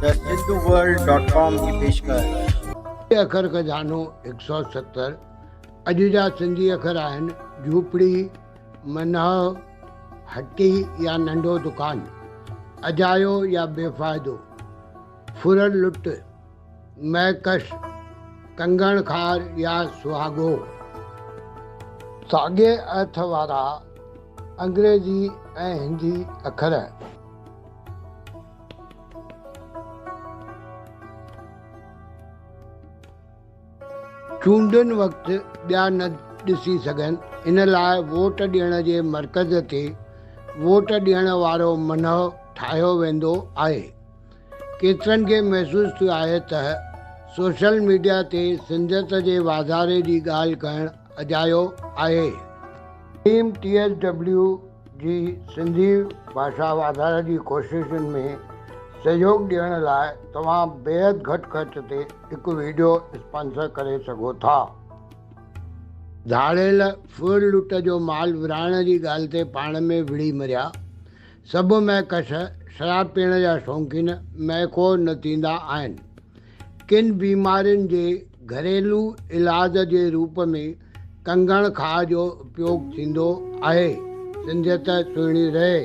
The सिंधुवर्ल्ड.com की पेशकश। अखर खजानो 170 अॼु जा सिंधी अखर आहिनि झूपड़ी, मनह, हट्टी या नंढो दुकान, अजायो या बेफ़ाइदो, फुरल लुट, महकश, कंगण खार या सुहागो। साॻे अर्थ वारा अंग्रेज़ी ऐं हिंदी अखर। चूंडुनि वक़्तु ॿिया न ॾिसी सघनि, इन लाइ वोट ॾियण जे मर्कज़ ते वोट ॾियण वारो मनह ठाहियो वेंदो आहे। केतिरनि खे महसूसु थियो आहे त सोशल मीडिया ते सिंधियत जे वाधारे जी ॻाल्हि करणु अजायो आहे। टीम TSW जी सिंधी भाषा वाधारे जी कोशिशुनि में सहयोग ॾियण लाइ तव्हां बेहद घटि ख़र्च ते हिकु वीडियो स्पॉन्सर करे सघो था। धाड़ेल फुर लुट जो माल विराइण जी ॻाल्हि ते पाण में विड़ी मरिया। सभु महकश शराब पीअण जा शौक़ीन महखो न थींदा आहिनि। किन बीमारियुनि जे घरेलू इलाज जे रूप में कंगण खार जो उपयोग थींदो आहे। सिंधियत सुहिणी रहे।